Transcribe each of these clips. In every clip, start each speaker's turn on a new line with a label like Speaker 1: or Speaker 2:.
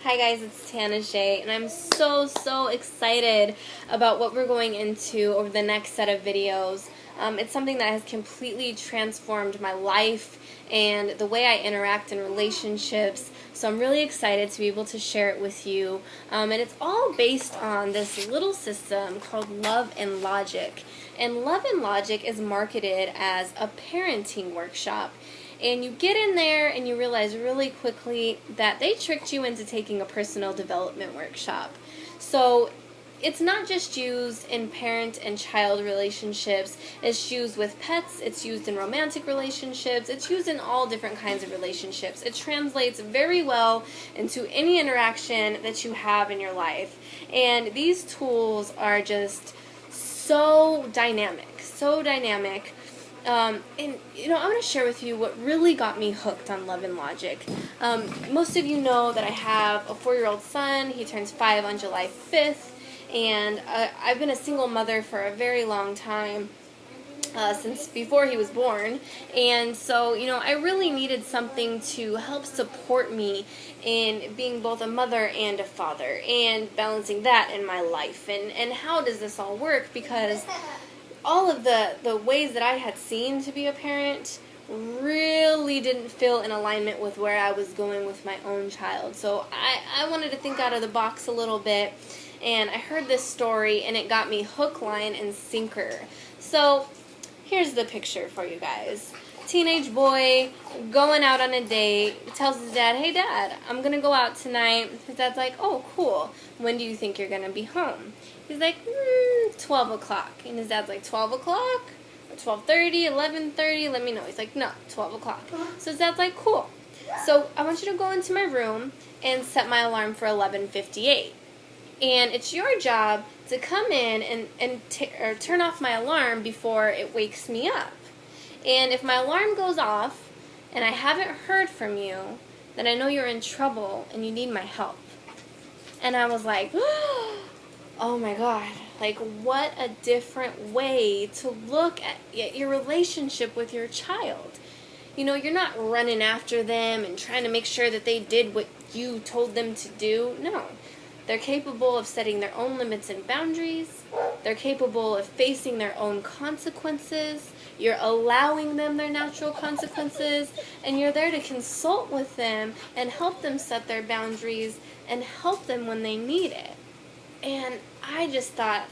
Speaker 1: Hi guys, it's Tana J, and I'm so excited about what we're going into over the next set of videos. It's something that has completely transformed my life and the way I interact in relationships, so I'm really excited to be able to share it with you. And it's all based on this little system called Love and Logic. And Love and Logic is marketed as a parenting workshop. And you get in there and you realize really quickly that they tricked you into taking a personal development workshop. So it's not just used in parent and child relationships. It's used with pets. It's used in romantic relationships. It's used in all different kinds of relationships. It translates very well into any interaction that you have in your life. And these tools are just so dynamic, so dynamic. And I want to share with you what really got me hooked on Love and Logic. Most of you know that I have a 4-year-old son. He turns 5 on July 5th, and I've been a single mother for a very long time, since before he was born. And so, I really needed something to help support me in being both a mother and a father, and balancing that in my life. And how does this all work? Because all of the ways that I had seen to be a parent really didn't feel in alignment with where I was going with my own child. So I wanted to think out of the box a little bit, and I heard this story, and it got me hook, line, and sinker. So here's the picture for you guys. Teenage boy going out on a date, tells his dad, "Hey Dad, I'm going to go out tonight." His dad's like, "Oh, cool. When do you think you're going to be home?" He's like, 12 o'clock. And his dad's like, 12 o'clock? Or 12:30, 11:30? Let me know. He's like, no, 12 o'clock. So his dad's like, cool. So I want you to go into my room and set my alarm for 11:58. And it's your job to come in and turn off my alarm before it wakes me up. And if my alarm goes off and I haven't heard from you, then I know you're in trouble and you need my help. And I was like, oh my God, like what a different way to look at your relationship with your child. You're not running after them and trying to make sure that they did what you told them to do. No. They're capable of setting their own limits and boundaries. They're capable of facing their own consequences. You're allowing them their natural consequences, and you're there to consult with them and help them set their boundaries and help them when they need it. And I just thought,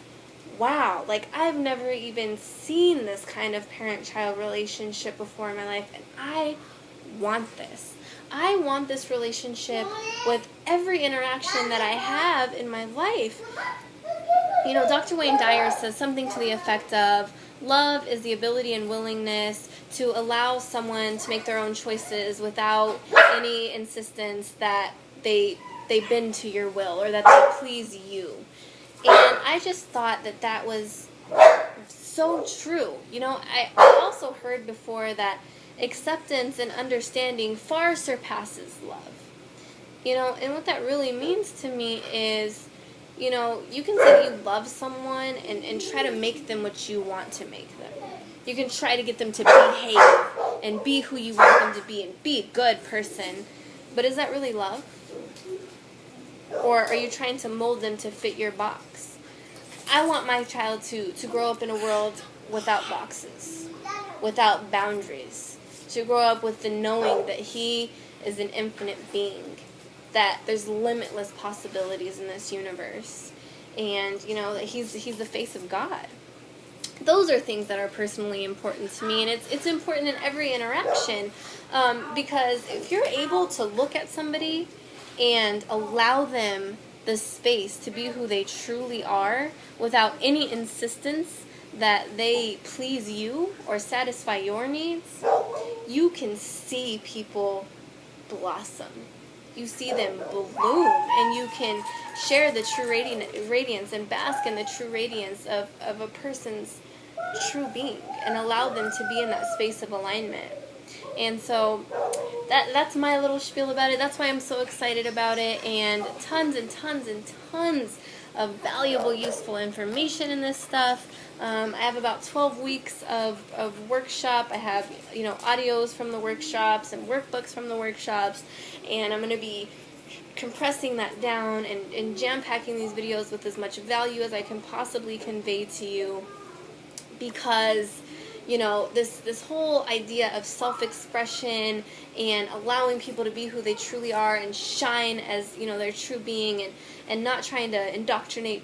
Speaker 1: wow, like I've never even seen this kind of parent-child relationship before in my life, and I want this. I want this relationship with every interaction that I have in my life. Dr. Wayne Dyer says something to the effect of, love is the ability and willingness to allow someone to make their own choices without any insistence that they bend to your will or that they please you. And I just thought that was so true. I also heard before that acceptance and understanding far surpasses love. And what that really means to me is, you can say that you love someone and try to make them what you want to make them. You can try to get them to behave and be who you want them to be and be a good person. But is that really love? Or are you trying to mold them to fit your box? I want my child to grow up in a world without boxes, without boundaries, to grow up with the knowing that he is an infinite being, that there's limitless possibilities in this universe, and that he's the face of God. Those are things that are personally important to me, and it's important in every interaction, because if you're able to look at somebody and allow them the space to be who they truly are without any insistence that they please you or satisfy your needs, you can see people blossom. You see them bloom, and you can share the true radiance and bask in the true radiance of a person's true being and allow them to be in that space of alignment. And so that's my little spiel about it. That's why I'm so excited about it, and tons and tons and tons of valuable, useful information in this stuff. I have about 12 weeks of workshop. I have, audios from the workshops and workbooks from the workshops, and I'm going to be compressing that down and jam-packing these videos with as much value as I can possibly convey to you, because this whole idea of self-expression and allowing people to be who they truly are and shine as their true being, and not trying to indoctrinate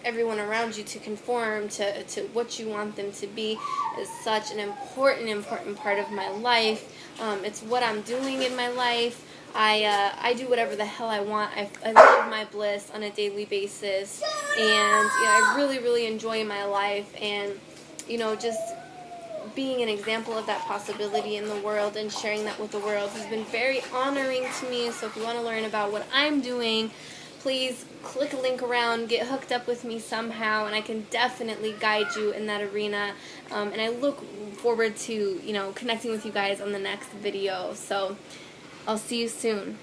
Speaker 1: everyone around you to conform to what you want them to be, is such an important part of my life. It's what I'm doing in my life. I do whatever the hell I want. I live my bliss on a daily basis, and I really enjoy my life, and just being an example of that possibility in the world and sharing that with the world has been very honoring to me. So if you want to learn about what I'm doing, please click a link around, get hooked up with me somehow, and I can definitely guide you in that arena. And I look forward to connecting with you guys on the next video. So I'll see you soon.